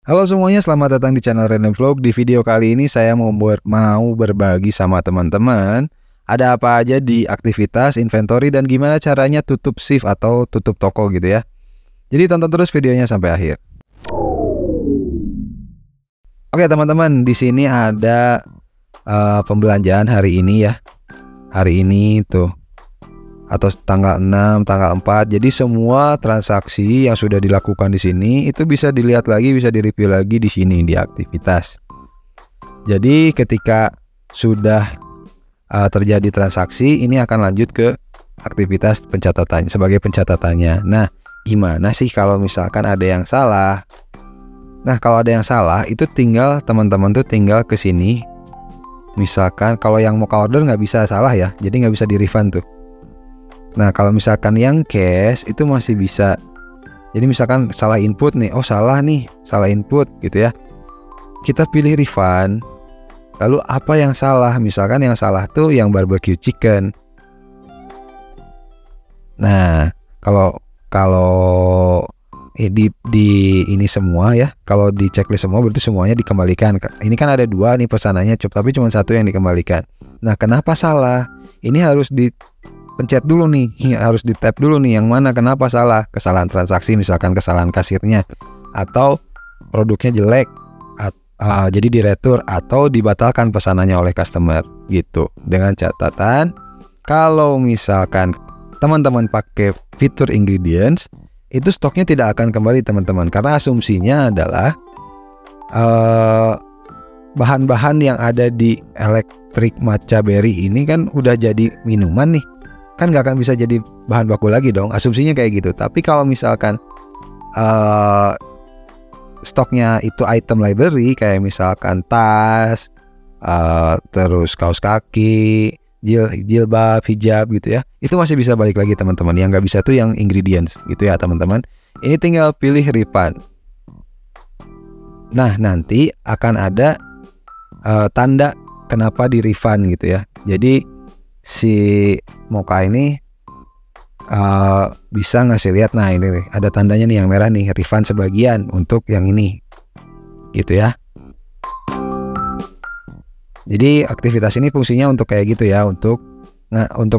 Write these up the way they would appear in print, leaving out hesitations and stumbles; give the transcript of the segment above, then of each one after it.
Halo semuanya, selamat datang di channel Random Vlog. Di video kali ini saya mau berbagi sama teman-teman ada apa aja di aktivitas, inventory, dan gimana caranya tutup shift atau tutup toko gitu ya. Jadi tonton terus videonya sampai akhir. Oke teman-teman, di sini ada pembelanjaan hari ini ya. Hari ini tuh, atau tanggal 6, tanggal 4. Jadi semua transaksi yang sudah dilakukan di sini itu bisa dilihat lagi, bisa direview lagi di sini di aktivitas. Jadi ketika sudah terjadi transaksi, ini akan lanjut ke aktivitas pencatatan sebagai pencatatannya. Nah, gimana sih kalau misalkan ada yang salah? Nah, kalau ada yang salah itu tinggal teman-teman tuh tinggal ke sini. Misalkan kalau yang mau order nggak bisa salah ya, jadi nggak bisa di refund tuh. Nah, kalau misalkan yang cash itu masih bisa. Jadi misalkan salah input nih, oh salah nih, salah input gitu ya. Kita pilih refund. Lalu apa yang salah? Misalkan yang salah tuh yang barbecue chicken. Nah, kalau di ini semua ya, kalau di checklist semua berarti semuanya dikembalikan. Ini kan ada dua nih pesanannya, tapi cuma satu yang dikembalikan. Nah, kenapa salah? Ini harus dipencet dulu nih, harus di tap dulu nih yang mana, kenapa salah. Kesalahan transaksi, misalkan kesalahan kasirnya, atau produknya jelek, jadi diretur atau dibatalkan pesanannya oleh customer gitu. Dengan catatan kalau misalkan teman-teman pakai fitur ingredients, itu stoknya tidak akan kembali teman-teman, karena asumsinya adalah bahan-bahan yang ada di electric matcha berry ini kan udah jadi minuman nih, kan nggak akan bisa jadi bahan baku lagi dong, asumsinya kayak gitu. Tapi kalau misalkan stoknya itu item library, kayak misalkan tas, terus kaos kaki, jilbab, hijab gitu ya, itu masih bisa balik lagi teman-teman. Yang nggak bisa tuh yang ingredients gitu ya teman-teman. Ini tinggal pilih refund. Nah, nanti akan ada tanda kenapa di refund gitu ya. Jadi si Mocha ini bisa ngasih lihat, nah ini nih, ada tandanya nih yang merah nih, refund sebagian untuk yang ini gitu ya. Jadi aktivitas ini fungsinya untuk kayak gitu ya, untuk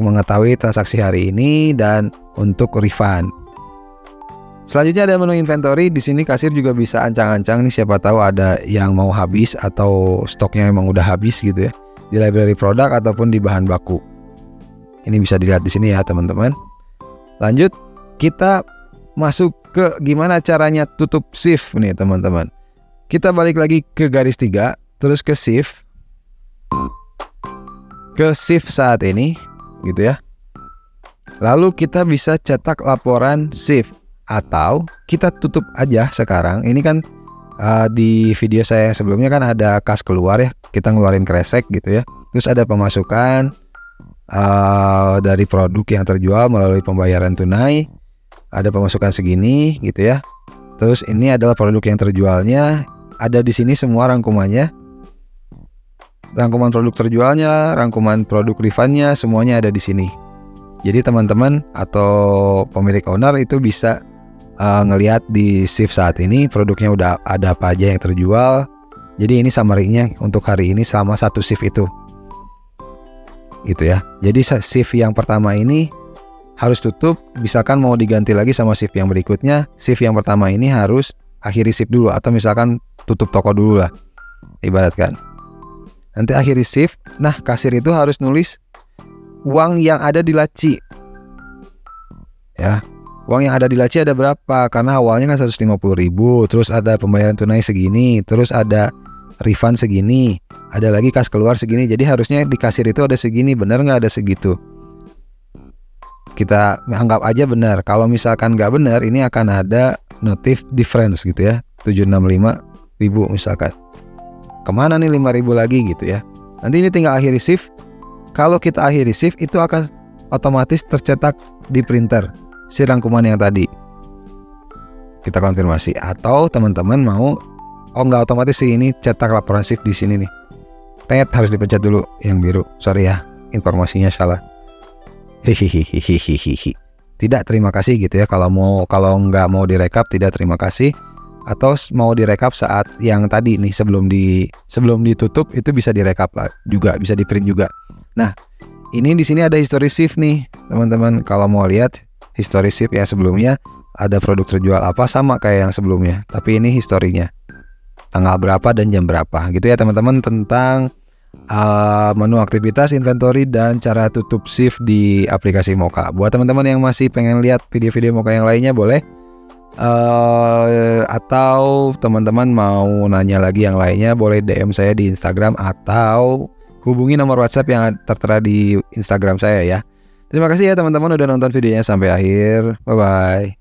mengetahui transaksi hari ini dan untuk refund. Selanjutnya ada menu inventory. Di sini kasir juga bisa ancang-ancang nih, siapa tahu ada yang mau habis atau stoknya memang udah habis gitu ya, di library produk ataupun di bahan baku. Ini bisa dilihat di sini ya teman-teman. Lanjut, kita masuk ke gimana caranya tutup shift nih teman-teman. Kita balik lagi ke garis 3, terus ke shift. Ke shift saat ini gitu ya. Lalu kita bisa cetak laporan shift atau kita tutup aja sekarang. Ini kan di video saya sebelumnya kan ada kas keluar ya, kita ngeluarin kresek gitu ya. Terus ada pemasukan dari produk yang terjual melalui pembayaran tunai, ada pemasukan segini gitu ya. Terus ini adalah produk yang terjualnya, ada di sini semua rangkumannya. Rangkuman produk terjualnya, rangkuman produk refundnya, semuanya ada di sini. Jadi teman-teman atau pemilik owner itu bisa ngelihat di shift saat ini produknya udah ada apa aja yang terjual. Jadi ini summary-nya untuk hari ini sama satu shift itu, gitu ya. Jadi shift yang pertama ini harus tutup. Misalkan mau diganti lagi sama shift yang berikutnya, shift yang pertama ini harus akhiri shift dulu, atau misalkan tutup toko dulu lah, ibaratkan. Nanti akhiri shift. Nah, kasir itu harus nulis uang yang ada di laci ya. Uang yang ada di laci ada berapa, karena awalnya kan 150.000, terus ada pembayaran tunai segini, terus ada refund segini, ada lagi kas keluar segini. Jadi harusnya di kasir itu ada segini, benar nggak ada segitu? Kita anggap aja benar. Kalau misalkan nggak benar, ini akan ada notif difference gitu ya, 765.000 misalkan. Kemana nih 5.000 lagi gitu ya. Nanti ini tinggal akhiri shift. Kalau kita akhiri shift, itu akan otomatis tercetak di printer si rangkuman yang tadi. Kita konfirmasi. Atau teman-teman mau, oh nggak otomatis sih, ini cetak laporan shift di sini nih. Tet, harus dipencet dulu yang biru. Sorry ya, informasinya salah. Hihihihihihihi. Tidak terima kasih gitu ya. Kalau nggak mau direkap, tidak terima kasih. atau mau direkap saat yang tadi nih sebelum ditutup itu bisa direkap juga, bisa di print juga. Nah, ini di sini ada history shift nih, teman-teman. Kalau mau lihat history shift yang sebelumnya ada produk terjual apa sama kayak yang sebelumnya, tapi ini historinya. Tanggal berapa dan jam berapa gitu ya, teman-teman, tentang menu aktivitas, inventory, dan cara tutup shift di aplikasi Moka. Buat teman-teman yang masih pengen lihat video-video Moka yang lainnya boleh, atau teman-teman mau nanya lagi yang lainnya boleh DM saya di Instagram atau hubungi nomor WhatsApp yang tertera di Instagram saya ya. Terima kasih ya teman-teman udah nonton videonya sampai akhir. Bye bye.